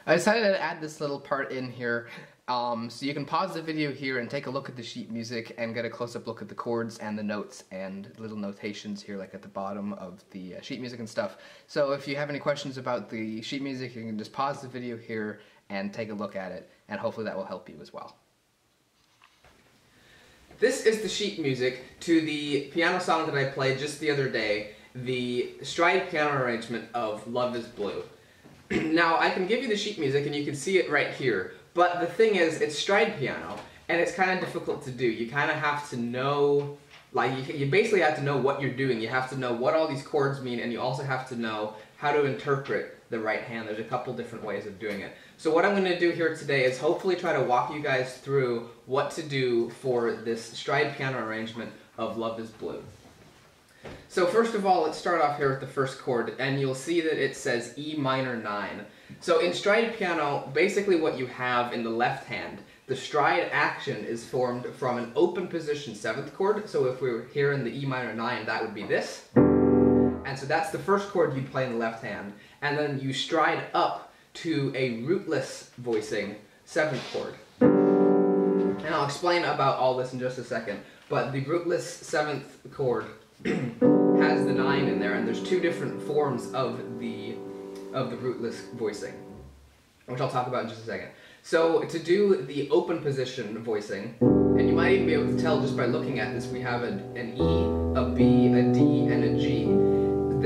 I decided to add this little part in here so you can pause the video here and take a look at the sheet music and get a close-up look at the chords and the notes and little notations here like at the bottom of the sheet music and stuff. So if you have any questions about the sheet music, you can just pause the video here and take a look at it, and hopefully that will help you as well. This is the sheet music to the piano song that I played just the other day, the stride piano arrangement of Love is Blue. Now, I can give you the sheet music and you can see it right here, but the thing is, it's stride piano, and it's kind of difficult to do. You kind of have to know, like, you basically have to know what you're doing. You have to know what all these chords mean, and you also have to know how to interpret the right hand. There's a couple different ways of doing it. So what I'm going to do here today is hopefully try to walk you guys through what to do for this stride piano arrangement of Love is Blue. So first of all, let's start off here with the first chord, and you'll see that it says E minor 9. So in stride piano, basically what you have in the left hand, the stride action is formed from an open position 7th chord. So if we were here in the E minor 9, that would be this. And so that's the first chord you play in the left hand. And then you stride up to a rootless voicing 7th chord. And I'll explain about all this in just a second. But the rootless 7th chord has the 9 in there, and there's two different forms of the rootless voicing, which I'll talk about in just a second. So to do the open position voicing, and you might even be able to tell just by looking at this, we have an E, a B, a D, and a G,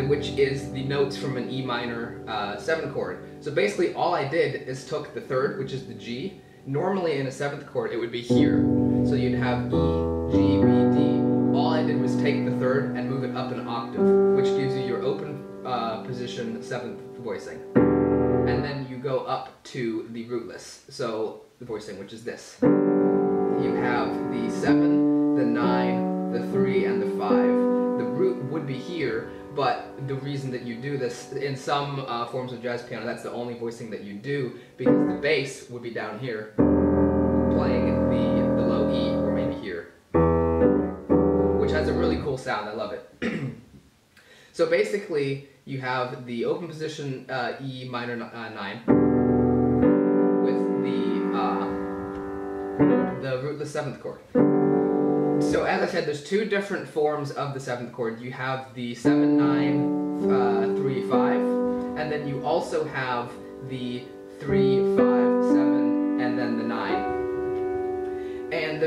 which is the notes from an E minor 7 chord. So basically all I did is took the 3rd, which is the G. Normally in a 7th chord it would be here. So you'd have E, G, B, D. All I did was take the 3rd and move it up an octave, which gives you your open position 7th voicing. And then you go up to the rootless, so the voicing, which is this. You have the 7, the 9, the 3, and the 5. The root would be here, but the reason that you do this, in some forms of jazz piano, that's the only voicing that you do, because the bass would be down here, playing the low E, or maybe here, which has a really cool sound. I love it. So basically, you have the open position E minor 9 with the rootless 7th chord. So as I said, there's two different forms of the 7th chord. You have the 7, 9, 3, 5, and then you also have the 3, 5, 7, and then the 9. And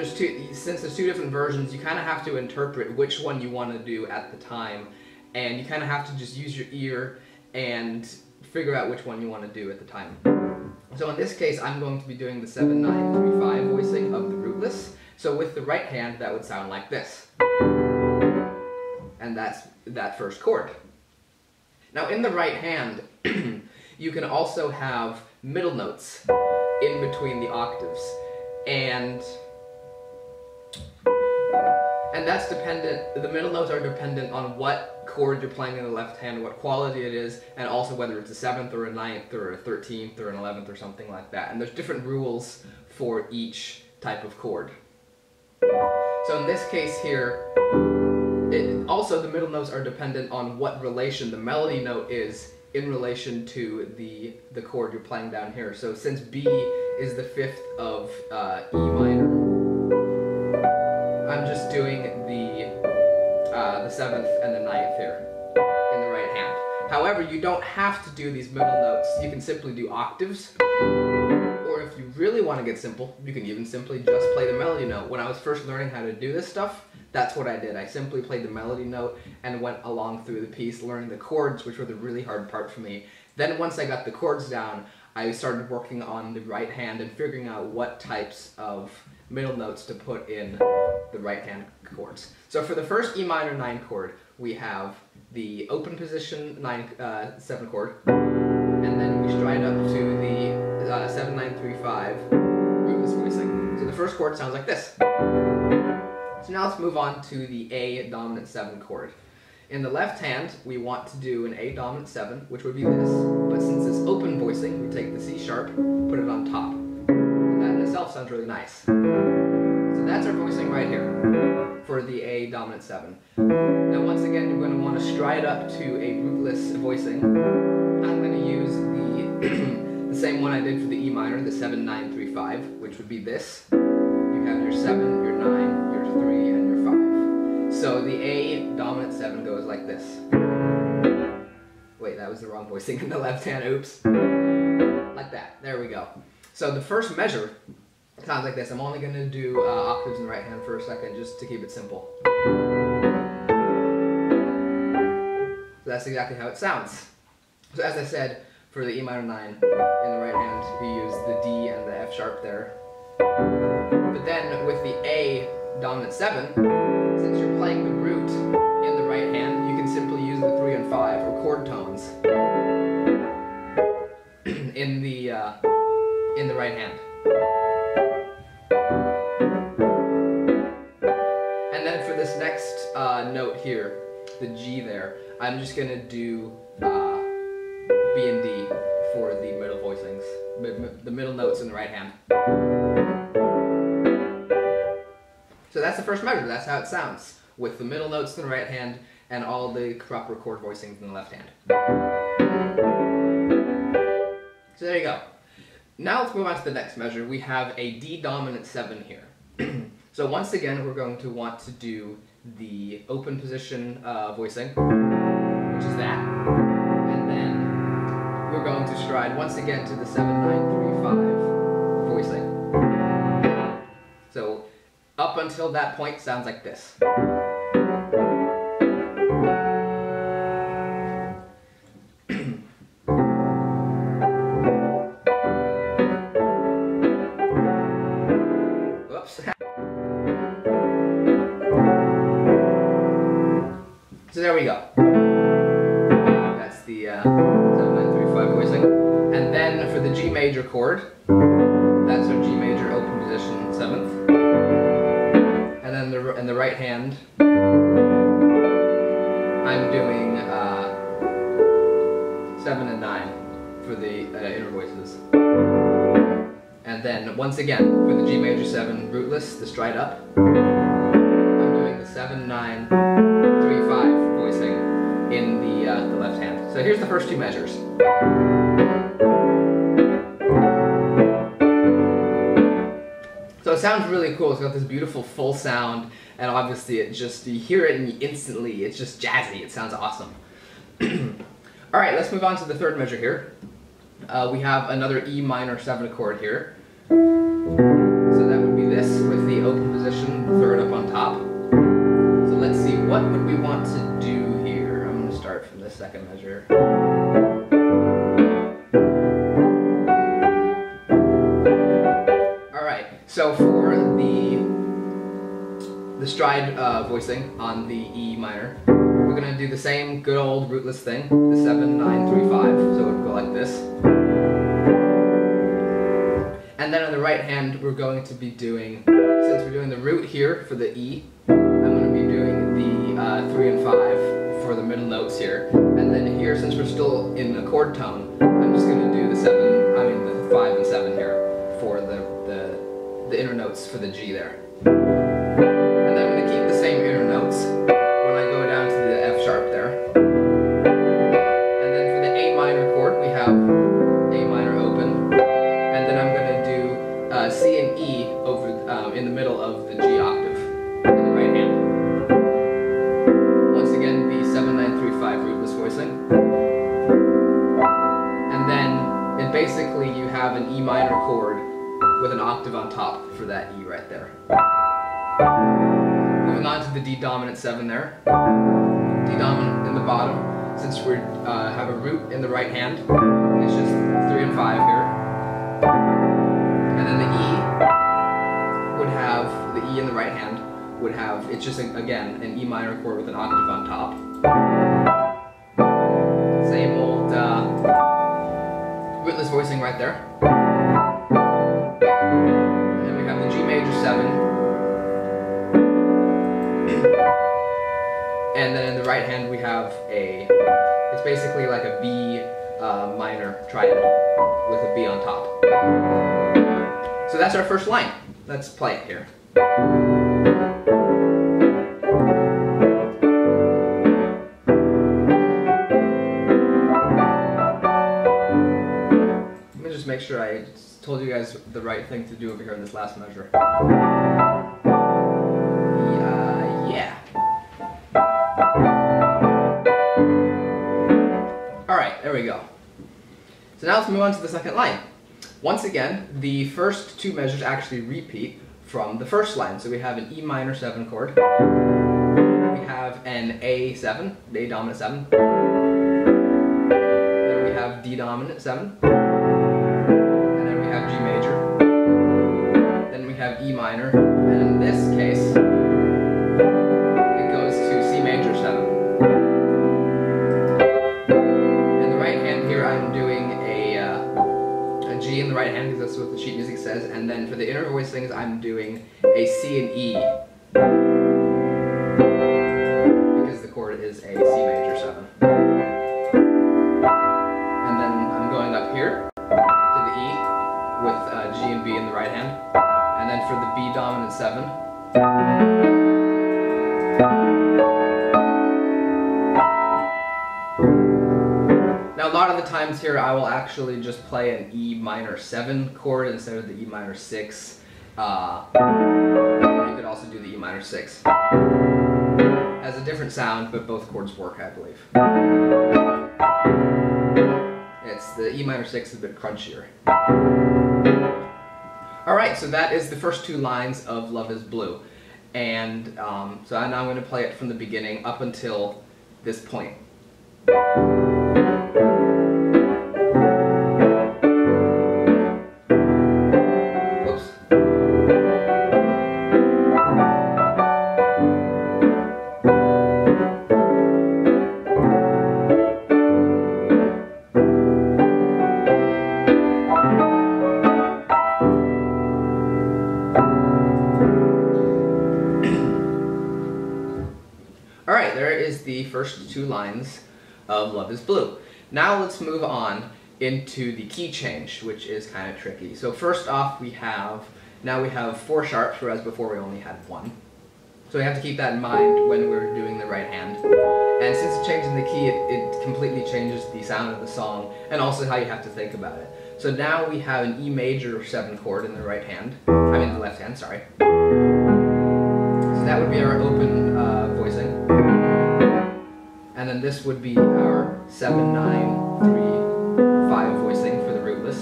since there's two different versions, you kind of have to interpret which one you want to do at the time, and you kind of have to just use your ear and figure out which one you want to do at the time. So in this case, I'm going to be doing the 7, 9, 3, 5 voicing of the rootless. So with the right hand, that would sound like this. And that's that first chord. Now in the right hand, you can also have middle notes in between the octaves. And that's dependent, the middle notes are dependent on what chord you're playing in the left hand, what quality it is, and also whether it's a 7th or a 9th or a 13th or an 11th or something like that. And there's different rules for each type of chord. So in this case here, also the middle notes are dependent on what relation the melody note is in relation to the chord you're playing down here. So since B is the 5th of E minor, I'm just doing the 7th and the 9th here in the right hand. However, you don't have to do these middle notes. You can simply do octaves, or if you really want to get simple, you can even simply just play the melody note. When I was first learning how to do this stuff, that's what I did. I simply played the melody note and went along through the piece, learning the chords, which were the really hard part for me. Then once I got the chords down, I started working on the right hand and figuring out what types of middle notes to put in the right hand chords. So for the first E minor 9 chord, we have the open position 7 chord, and then we stride up to the 7, 9, 3, 5 rootless voicing. So the first chord sounds like this. So now let's move on to the A dominant 7 chord. In the left hand, we want to do an A dominant 7, which would be this, but since it's open voicing, we take the C sharp, put it on top. And that in itself sounds really nice. So that's our voicing right here for the A dominant 7. Now once again, you're going to want to stride up to a rootless voicing. I'm going to use the the same one I did for the E minor, the 7, 9, 3, 5, which would be this. You have your 7, your 9, your 3, and your 5. So the A dominant 7 goes like this. Wait, that was the wrong voicing in the left hand, oops. Like that, there we go. So the first measure sounds like this. I'm only going to do octaves in the right hand for a second just to keep it simple. So that's exactly how it sounds. So as I said, for the E minor 9 in the right hand, you use the D and the F sharp there. But then with the A dominant 7, since you're playing the root in the right hand, you can simply use the 3 and 5 or chord tones in the right hand. And then for this next note here, the G there, I'm just going to do B and D for the middle voicings, the middle notes in the right hand. So that's the first measure, that's how it sounds, with the middle notes in the right hand and all the proper chord voicings in the left hand. So there you go. Now let's move on to the next measure. We have a D dominant 7 here. So once again, we're going to want to do the open position voicing, which is that. And then we're going to stride once again to the 7, 9, 3, 5 voicing. So up until that point sounds like this. Whoops. So there we go. That's the 7, 9, 3, 5 voicing. And then for the G major chord, that's our G major open position 7th. And then in the right hand, I'm doing 7 and 9 for the inner voices. And then once again, for the G major 7 rootless, the stride up, I'm doing the 7, 9, 3, 5 voicing in the left hand. So here's the first two measures. So it sounds really cool. It's got this beautiful full sound, and obviously it just, you hear it and instantly, it's just jazzy. It sounds awesome. Alright, let's move on to the third measure here. We have another E minor 7 chord here. So that would be this with the open position, third up on top. So let's see, what would we want to do here? I'm going to start from the second measure. Alright, so for the stride voicing on the E minor, we're going to do the same good old rootless thing, the 7, 9, 3, 5, so it would go like this. And then on the right hand, we're going to be doing, since we're doing the root here for the E, I'm going to be doing the 3 and 5 for the middle notes here. And then here, since we're still in the chord tone, I'm just going to do the 5 and 7 here for the inner notes for the G there. And then I'm going to keep the same inner notes when I go down to the F sharp there. And then for the A minor chord, we have A minor open. And then I'm going to do C and E over in the middle of the G octave in the right hand. Once again, the 7, 9, 3, 5 rootless voicing. And then basically you have an E minor chord with an octave on top for that E right there. Moving on to the D dominant 7 there. D dominant in the bottom. Since we have a root in the right hand, it's just 3 and 5 here. And then the E would have, the E in the right hand would have, it's just again an E minor chord with an octave on top. Same old rootless voicing right there. And then we have the G major 7. And then in the right hand we have it's basically like a B minor triangle with a B on top. So that's our first line. Let's play it here. Let me just make make sure I told you guys the right thing to do over here in this last measure. Yeah. Alright, there we go. So now let's move on to the second line. Once again, the first two measures actually repeat from the first line. So we have an E minor 7 chord. We have an A7, A dominant 7. Then we have D dominant 7. And then we have G major. Then we have E minor. And in this case, it goes to C major 7. In the right hand here, I'm doing a G in the right hand because that's what the sheet music says. And then for the inner voicings, I'm doing a C and E. Because the chord is a C major 7. And then I'm going up here to the E with G and B in the right hand. And then for the B dominant 7. Now a lot of the times here I will actually just play an E minor 7 chord instead of the E minor 6. You could also do the E minor 6. Has a different sound, but both chords work, I believe. It's the E minor 6 is a bit crunchier. Alright, so that is the first two lines of Love is Blue. And so now I'm going to play it from the beginning up until this point. Alright, there is the first two lines of Love is Blue. Now let's move on into the key change, which is kind of tricky. So first off, now we have 4 sharps, whereas before we only had 1. So we have to keep that in mind when we're doing the right hand. And since it's changing the key, it completely changes the sound of the song, and also how you have to think about it. So now we have an E major 7 chord in the right hand. I mean the left hand, sorry. So that would be our open voicing. And then this would be our 7, 9, 3, 5 voicing for the rootless.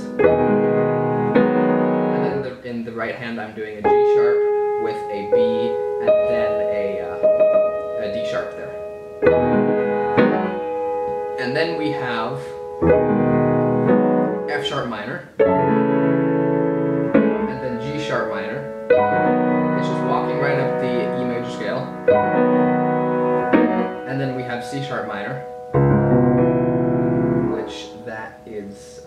And then in the right hand I'm doing a G sharp with a B and then a D sharp there. And then we have F sharp minor and then G sharp minor. It's just walking right up the E major scale. And then we have C sharp minor, which that is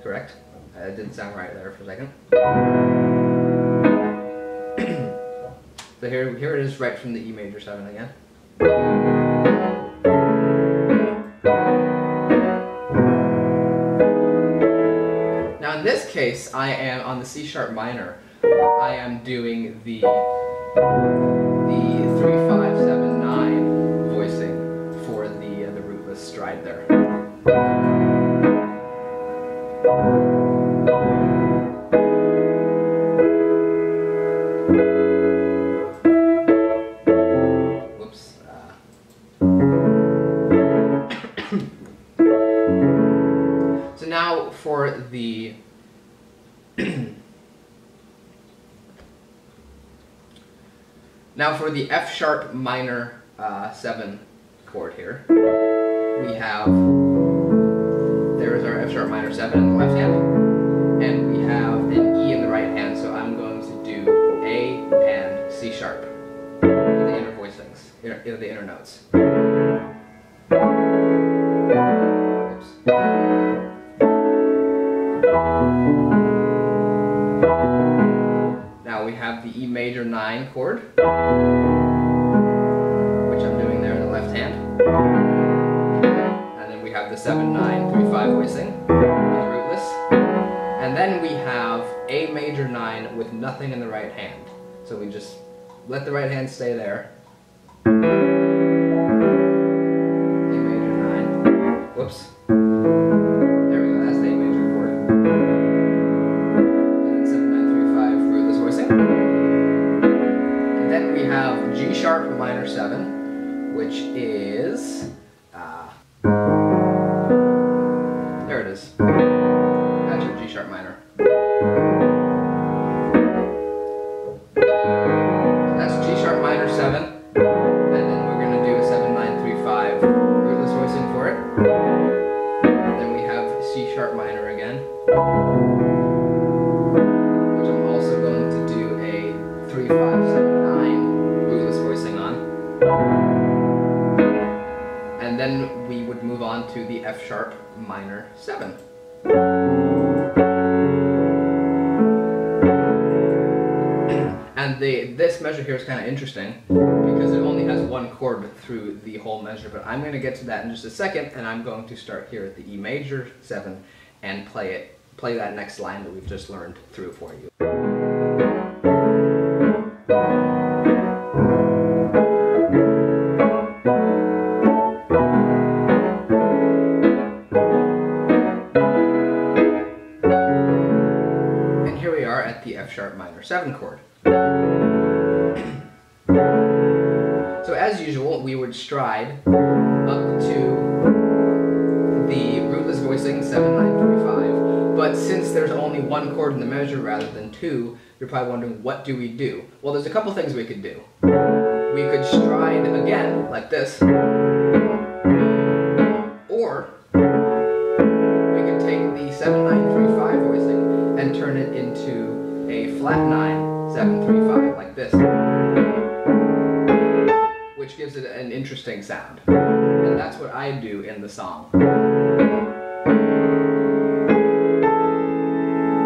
correct. It didn't sound right there for a second. So here it is right from the E major 7 again. Now in this case, I am on the C sharp minor. I am doing the 3, 5, 7, 9 voicing for the rootless stride there. Whoops. So now for the F sharp minor 7 chord here, we have, there is our F sharp minor 7 in the left hand, and we have an E in the right hand, so I'm going to do A and C sharp for the inner voicings, the inner notes. Oops. Now we have the E major 9 chord, which I'm doing there in the left hand. And then we have the 7, 9, 3, 5 voicing with rootless. And then we have A major 9 with nothing in the right hand. So we just let the right hand stay there. A major 9. Whoops. There we go, that's the A major chord. Then we have C sharp minor again, which I'm also going to do a 3, 5, 7, 9 rootless voicing on. And then we would move on to the F sharp minor 7. And this measure here is kind of interesting because it only has one chord through the whole measure, but I'm going to get to that in just a second, and I'm going to start here at the E major 7 and play that next line that we've just learned through for you. And here we are at the F sharp minor 7 chord. So as usual, we would stride up to the rootless voicing 7, 9, 3, 5, but since there's only one chord in the measure rather than two, you're probably wondering, what do we do? Well, there's a couple things we could do. We could stride again, like this, or we could take the 7, 9, 3, 5 voicing and turn it into a flat 9, 7, 3, 5, like this, which gives it an interesting sound. And that's what I do in the song.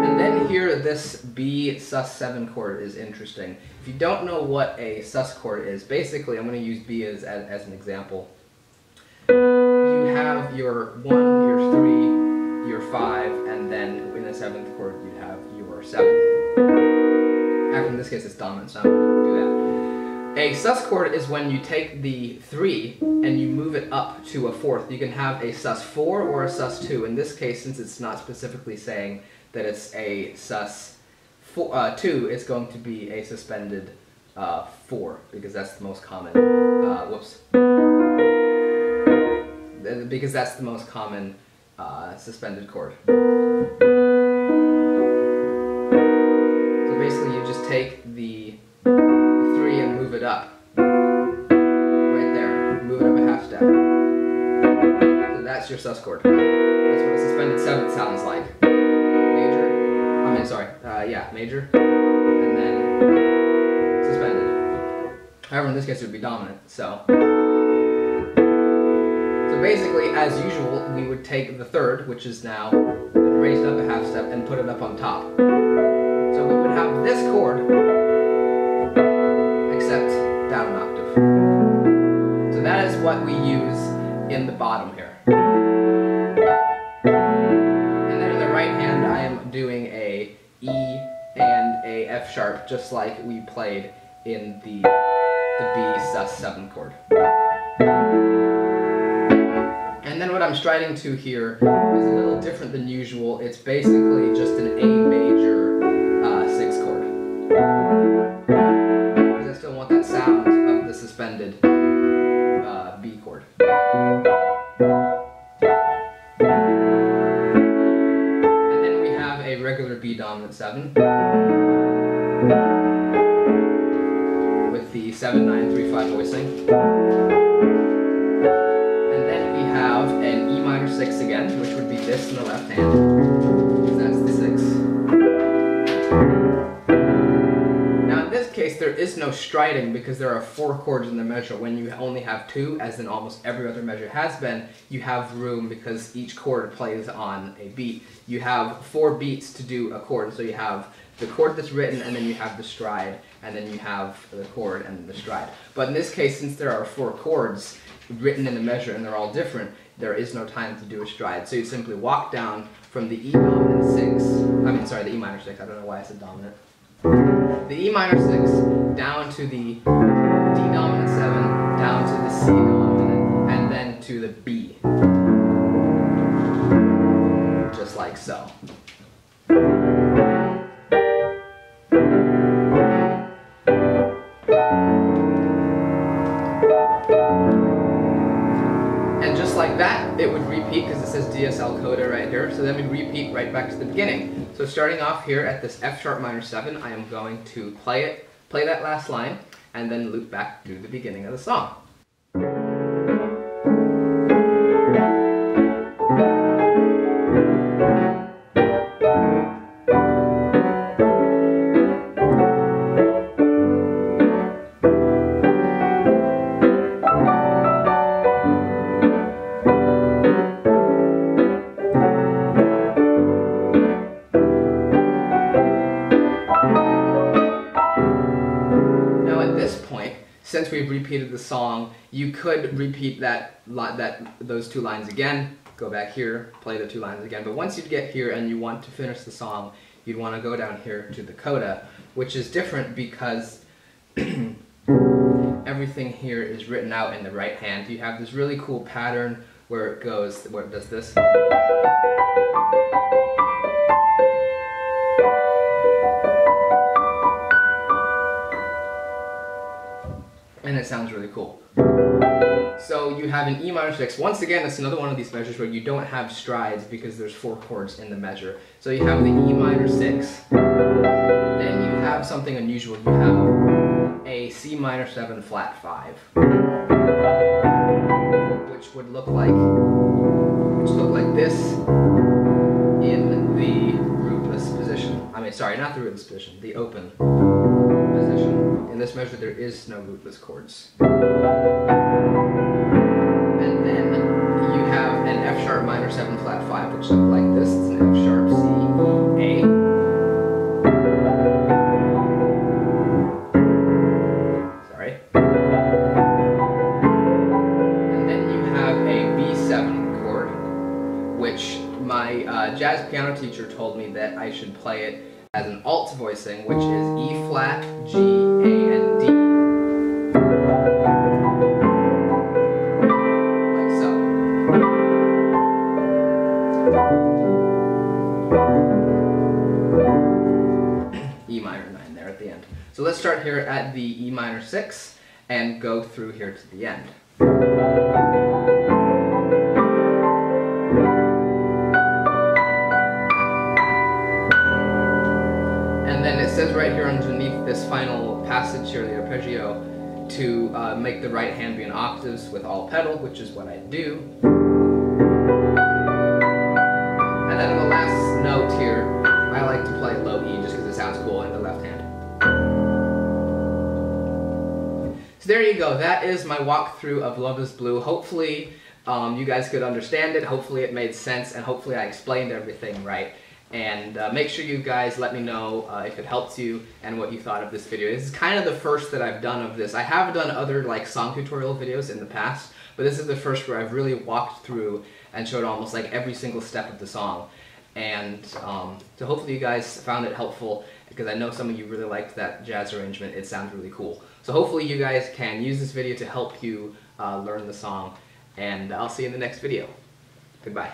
And then here, this B sus7 chord is interesting. If you don't know what a sus chord is, basically I'm going to use B as an example. You have your 1, your 3, your 5, and then in the 7th chord you'd have your 7. Actually, in this case it's dominant, so I'm going to do that. A sus chord is when you take the 3 and you move it up to a 4th. You can have a sus4 or a sus2. In this case, since it's not specifically saying that it's a sus2, it's going to be a suspended 4, because that's the most common, because that's the most common suspended chord. So basically you just take the 3 and move it up. Right there. Move it up a half step. So that's your sus chord. That's what a suspended 7 sounds like. Major. Major. And then suspended. However, in this case it would be dominant. So basically, as usual, we would take the 3rd, which is now raised up a half step, and put it up on top. So we would have this chord, except down an octave. So that is what we use in the bottom here. And then in the right hand, I am doing a E and a F sharp, just like we played in the B sus7 chord. And then what I'm striding to here is a little different than usual. It's basically just an A major 6 chord. Because I still want that sound of the suspended B chord. And then we have a regular B dominant 7 with the 7, 9, 3, 5 voicing. Have an E minor 6 again, which would be this in the left hand, because that's the 6. Now in this case there is no striding because there are 4 chords in the measure. When you only have 2, as in almost every other measure has been, you have room because each chord plays on a beat. You have 4 beats to do a chord, so you have the chord that's written, and then you have the stride, and then you have the chord and the stride. But in this case, since there are 4 chords written in the measure and they're all different, there is no time to do a stride. So you simply walk down from the E dominant 6, the E minor 6, I don't know why I said dominant. The E minor 6 down to the D dominant 7, down to the C dominant, and then to the B. Just like so. And just like that, it would repeat because it says DSL coda right here. So then we repeat right back to the beginning. So starting off here at this F sharp minor 7, I am going to play that last line, and then loop back through the beginning of the song. we've repeated the song, you could repeat those 2 lines again, go back here, play the 2 lines again. But once you get here and you want to finish the song, you'd want to go down here to the coda, which is different because everything here is written out in the right hand. You have this really cool pattern where it does this. And it sounds really cool. So you have an E minor 6. Once again, it's another one of these measures where you don't have strides because there's 4 chords in the measure. So you have the E minor 6. Then you have something unusual. You have a C minor 7 flat 5, which would look like this in the rootless position. I mean, sorry, not the rootless position, the open position. In this measure, there is no rootless chords. And then you have an F sharp minor 7 flat 5, which looks like this. It's an F sharp C, E, A. Sorry. And then you have a B7 chord, which my jazz piano teacher told me that I should play it as an alt voicing, which is E flat, G, A, and D. Like so. E minor 9 there at the end. So let's start here at the E minor 6 and go through here to the end. It says right here underneath this final passage here, the arpeggio, to make the right hand be in octaves with all pedal, which is what I do. And then in the last note here, I like to play low E just because it sounds cool in the left hand. So there you go. That is my walkthrough of Love is Blue. Hopefully you guys could understand it. Hopefully it made sense, and hopefully I explained everything right. And make sure you guys let me know if it helped you and what you thought of this video. This is kind of the first that I've done of this. I have done other like song tutorial videos in the past, but this is the first where I've really walked through and showed almost like every single step of the song. And so hopefully you guys found it helpful, because I know some of you really liked that jazz arrangement. It sounds really cool. So hopefully you guys can use this video to help you learn the song, and I'll see you in the next video. Goodbye.